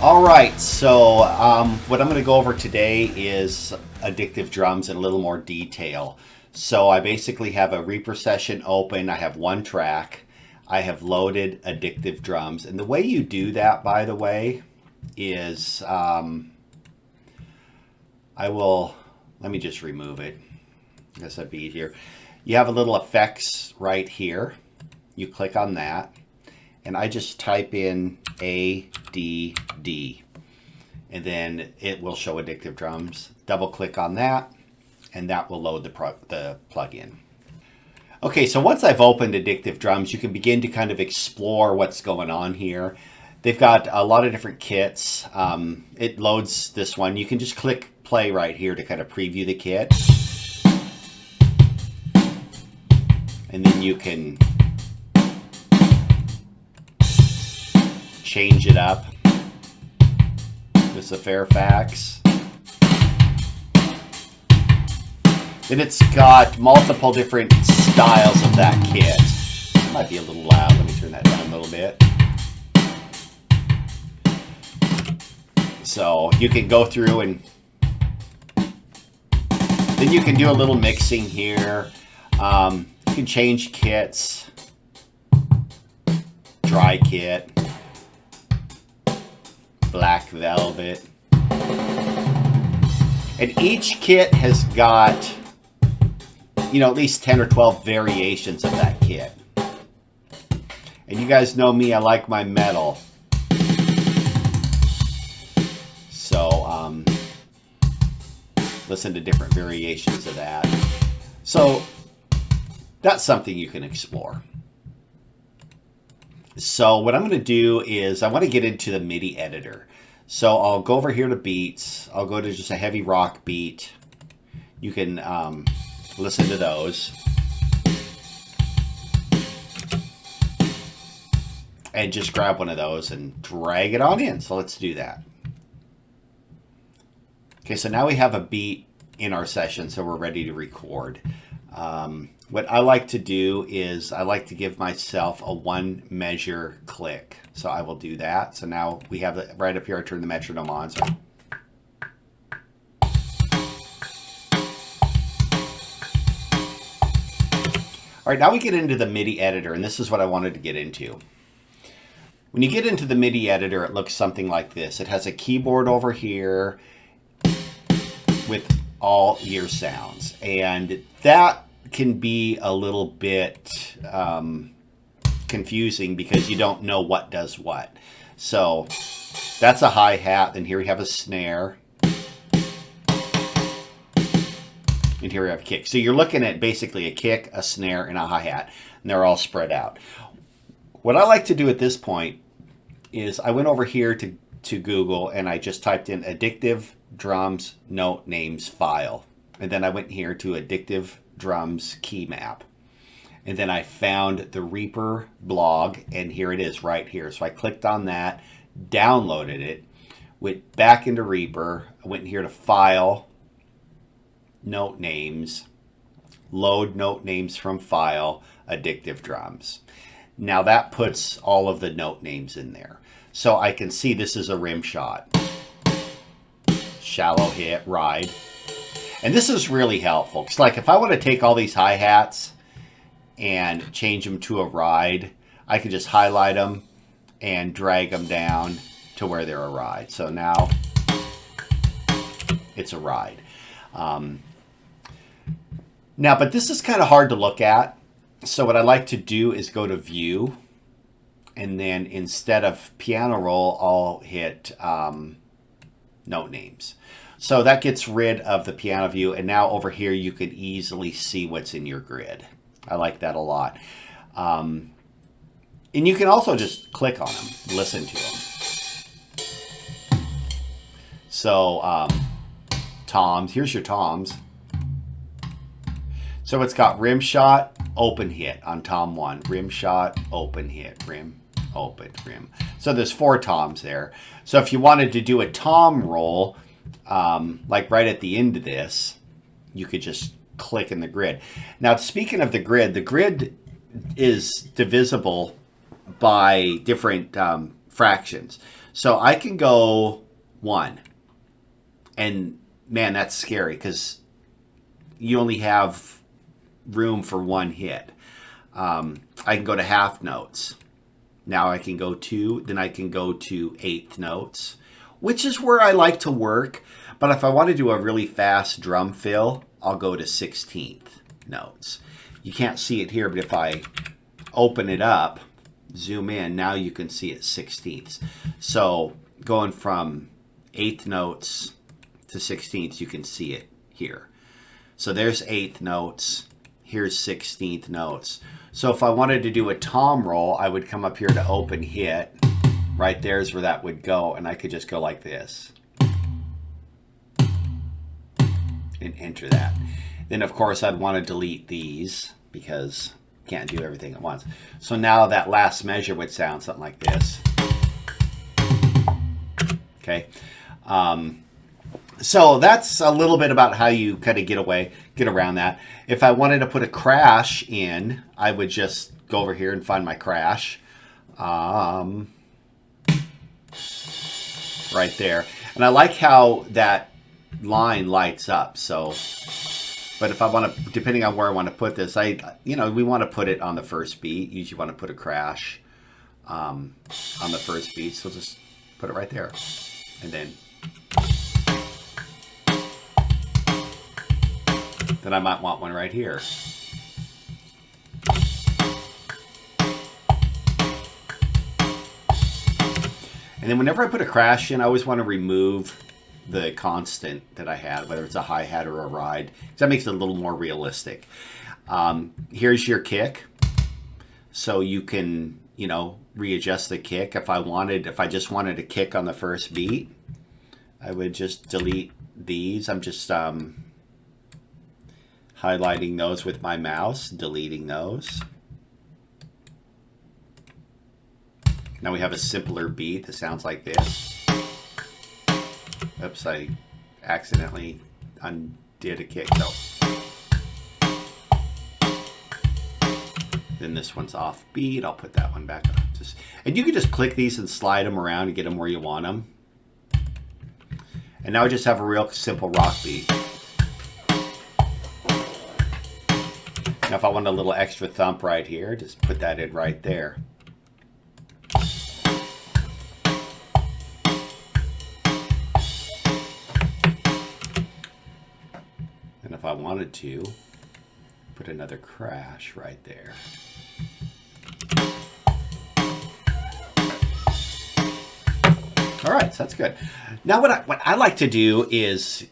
All right, so what I'm going to go over today is addictive drums in a little more detail. So I basically have a Reaper session open. I have one track. I have loaded addictive drums. And the way you do that, by the way, is let me just remove it. I guess that'd be easier. You have a little effects right here. You click on that. And I just type in ADD, and then it will show addictive drums. Double click on that, and that will load the plugin. Okay, so once I've opened addictive drums, you can begin to kind of explore what's going on here. They've got a lot of different kits. It loads this one. You can just click play right here to kind of preview the kit. And then you can change it up. This is a Fairfax. Then it's got multiple different styles of that kit. It might be a little loud. Let me turn that down a little bit. So you can go through and then you can do a little mixing here. You can change kits. Dry kit. Black velvet. And each kit has got, at least 10 or 12 variations of that kit. And you guys know me, I like my metal. So, listen to different variations of that. So, that's something you can explore. So what I'm going to do is I want to get into the Midi editor. So I'll go over here to beats. I'll go to just a heavy rock beat. You can listen to those. And just grab one of those and drag it on in. So let's do that. Okay, so now we have a beat in our session, so we're ready to record. What I like to do is I like to give myself a one measure click. So I will do that. So now we have it right up here. I turn the metronome on. So all right, now we get into the Midi editor, and this is what I wanted to get into. When you get into the Midi editor, it looks something like this. It has a keyboard over here with all your sounds, and that can be a little bit confusing because you don't know what does what. So that's a hi-hat, and here we have a snare, and here we have a kick. So you're looking at basically a kick, a snare, and a hi-hat, and they're all spread out. What I like to do at this point is I went over here to Google, and I just typed in Addictive Drums Note Names file, and then I went here to Addictive Drums key map, and then I found the Reaper blog, and here it is right here. So I clicked on that, downloaded it, went back into Reaper. I went here to file, note names, load note names from file, addictive drums. Now that puts all of the note names in there, so I can see this is a rim shot, shallow hit, ride. And this is really helpful. It's like if I want to take all these hi-hats and change them to a ride, I can just highlight them and drag them down to where they're a ride. So now it's a ride. But this is kind of hard to look at. So what I like to do is go to View, and then instead of piano roll, I'll hit note names. So that gets rid of the piano view, and now over here you can easily see what's in your grid. I like that a lot. And you can also just click on them, listen to them. So toms, here's your toms. So it's got rim shot, open hit on tom 1, rim shot, open hit, rim, open, rim. So there's 4 toms there. So if you wanted to do a tom roll, like right at the end of this, you could just click in the grid. Now, speaking of the grid is divisible by different fractions. So I can go 1. And man, that's scary because you only have room for 1 hit. I can go to half notes. Now I can go 2, then I can go to 8th notes, which is where I like to work. But if I want to do a really fast drum fill, I'll go to 16th notes. You can't see it here, but if I open it up, zoom in, now you can see it 16ths. So going from 8th notes to 16ths, you can see it here. So there's 8th notes, here's 16th notes. So if I wanted to do a tom roll, I would come up here to open hit. Right there's where that would go, and I could just go like this and enter that. Then of course I'd want to delete these because you can't do everything at once. So now that last measure would sound something like this. Okay. So that's a little bit about how you kind of get around that. If I wanted to put a crash in, I would just go over here and find my crash. Right there. And I like how that line lights up. So, but if I want to, depending on where I want to put this, we want to put it on the first beat. Usually want to put a crash on the first beat. So just put it right there. And then I might want one right here. And then whenever I put a crash in, I always want to remove the constant that I had, whether it's a hi-hat or a ride, because that makes it a little more realistic. Here's your kick. So you can, readjust the kick. If I just wanted a kick on the first beat, I would just delete these. I'm just highlighting those with my mouse, deleting those. Now we have a simpler beat that sounds like this. Oops, I accidentally undid a kick. So then this one's off beat. I'll put that one back on. And you can just click these and slide them around and get them where you want them. And now I just have a real simple rock beat. Now if I want a little extra thump right here, just put that in right there. And if I wanted to, put another crash right there. All right, so that's good. Now what I like to do is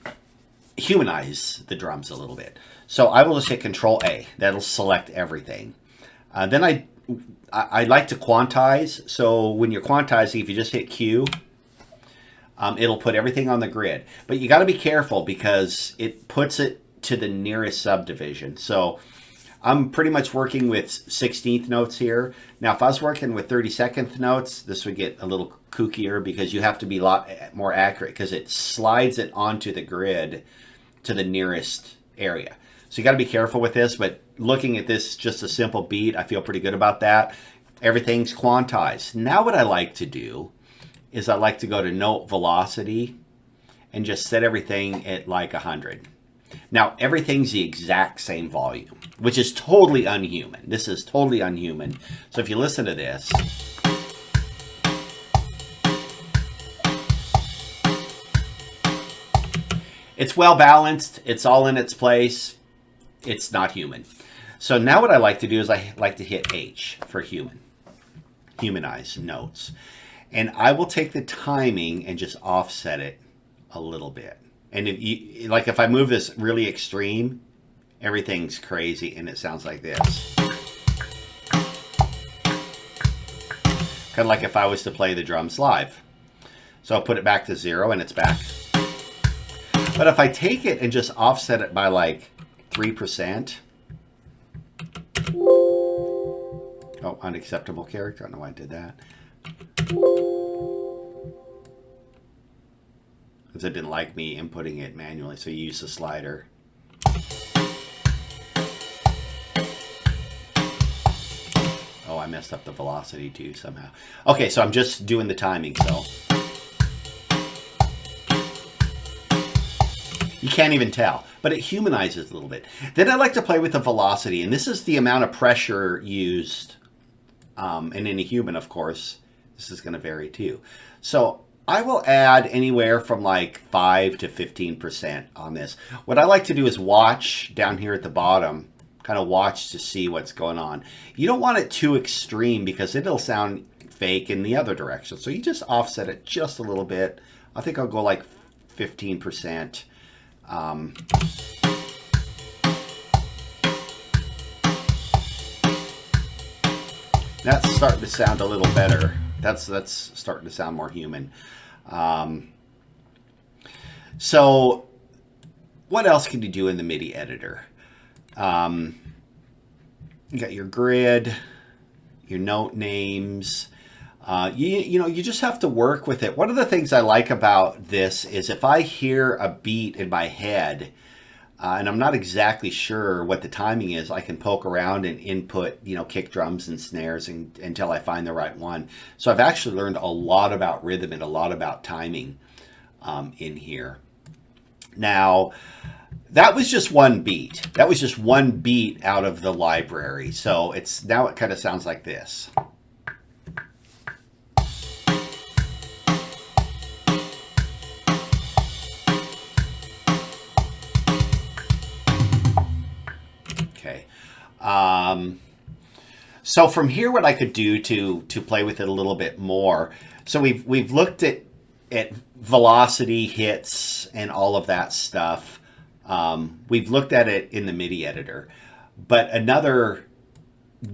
humanize the drums a little bit. So I will just hit Control A. That'll select everything. Then I like to quantize. So when you're quantizing, if you just hit Q, it'll put everything on the grid. But you got to be careful because it puts it to the nearest subdivision. So I'm pretty much working with 16th notes here. Now, if I was working with 32nd notes, this would get a little kookier because you have to be a lot more accurate because it slides it onto the grid to the nearest area. So you got to be careful with this, but looking at this, just a simple beat, I feel pretty good about that. Everything's quantized. Now what I like to do is I like to go to note velocity and just set everything at like 100. Now everything's the exact same volume, which is totally unhuman. This is totally unhuman. So if you listen to this, it's well balanced. It's all in its place. It's not human. So now what I like to do is I like to hit H for humanize notes. And I will take the timing and just offset it a little bit. And if I move this really extreme, everything's crazy and it sounds like this. Kind of like if I was to play the drums live. So I'll put it back to 0 and it's back. But if I take it and just offset it by like 3%. Oh, unacceptable character. I don't know why I did that. Because it didn't like me inputting it manually, so you use the slider. Oh, I messed up the velocity too somehow. Okay, so I'm just doing the timing, so. You can't even tell, but it humanizes a little bit. Then I like to play with the velocity, and this is the amount of pressure used. And in a human, of course, this is going to vary too. So I will add anywhere from like 5 to 15% on this. What I like to do is watch down here at the bottom, kind of watch to see what's going on. You don't want it too extreme because it'll sound fake in the other direction. So you just offset it just a little bit. I think I'll go like 15%. That's starting to sound a little better. That's starting to sound more human. So what else can you do in the MIDI editor? You got your grid, your note names. You know, you just have to work with it. One of the things I like about this is if I hear a beat in my head, and I'm not exactly sure what the timing is, I can poke around and input, you know, kick drums and snares until I find the right one. So I've actually learned a lot about rhythm and a lot about timing in here. Now, that was just one beat. That was just one beat out of the library. So now it kind of sounds like this. So from here, what I could do to play with it a little bit more. So we've looked at velocity, hits, and all of that stuff. We've looked at it in the MIDI editor, but another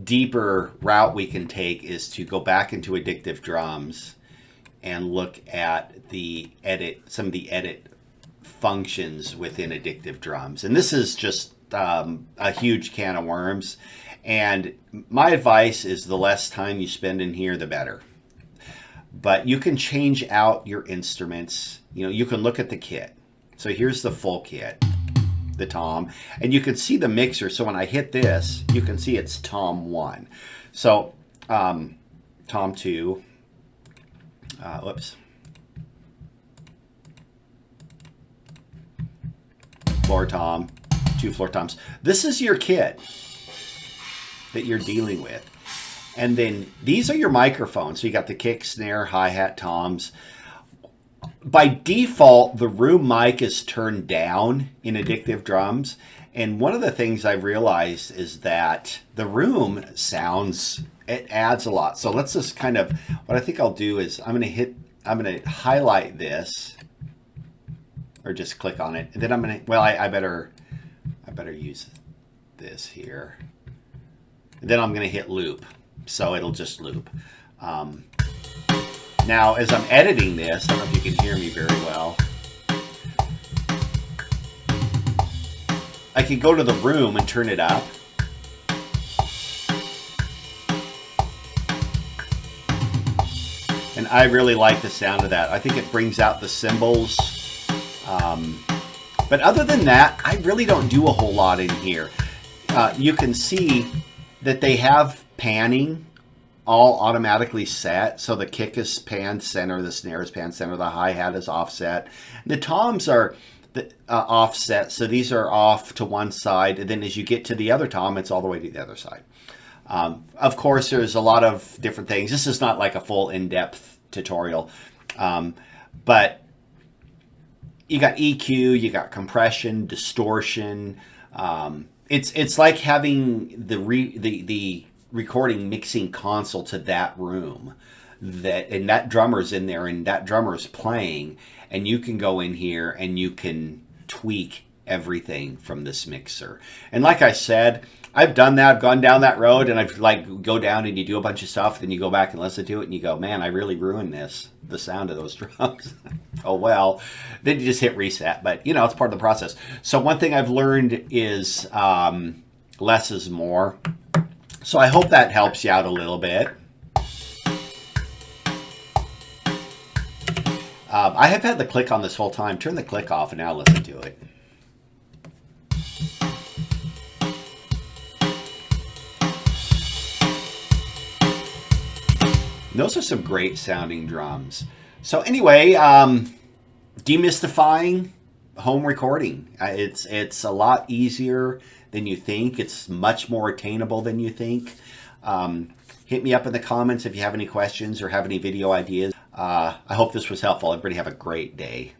deeper route we can take is to go back into Addictive drums and look at some of the edit functions within Addictive drums. And this is just a huge can of worms. And my advice is the less time you spend in here, the better. But you can change out your instruments. You know, you can look at the kit. So here's the full kit, the tom, and you can see the mixer. So when I hit this, you can see it's tom 1. So tom 2, whoops. Floor tom, 2 floor toms. This is your kit that you're dealing with. And then these are your microphones. So you got the kick, snare, hi-hat, toms. By default, the room mic is turned down in Addictive drums. And one of the things I've realized is that the room sounds, it adds a lot. So let's just kind of, what I think I'll do is I'm going to highlight this, or just click on it. And then I'm going to, well, I better use this here. And then I'm going to hit loop. So it'll just loop. Now, as I'm editing this, I don't know if you can hear me very well. I can go to the room and turn it up. And I really like the sound of that. I think it brings out the cymbals. But other than that, I really don't do a whole lot in here. You can see that they have panning all automatically set. So the kick is pan center, the snare is pan center, the hi-hat is offset. The toms are offset, so these are off to one side, and then as you get to the other tom, it's all the way to the other side. Of course, there's a lot of different things. This is not like a full in-depth tutorial, but you got EQ, you got compression, distortion. It's like having the recording mixing console to that room, and that drummer's in there, and that drummer's playing, and you can go in here and you can tweak everything from this mixer. And like I said, I've done that. I've gone down that road, and I've go down and you do a bunch of stuff, then you go back and listen to it, and you go, man, I really ruined the sound of those drums. Oh well. Then you just hit reset, but you know, it's part of the process. So one thing I've learned is less is more. So I hope that helps you out a little bit. I have had the click on this whole time. Turn the click off and now listen to it. Those are some great sounding drums. So anyway, demystifying home recording. It's a lot easier than you think. It's much more attainable than you think. Hit me up in the comments if you have any questions or have any video ideas. I hope this was helpful. Everybody have a great day.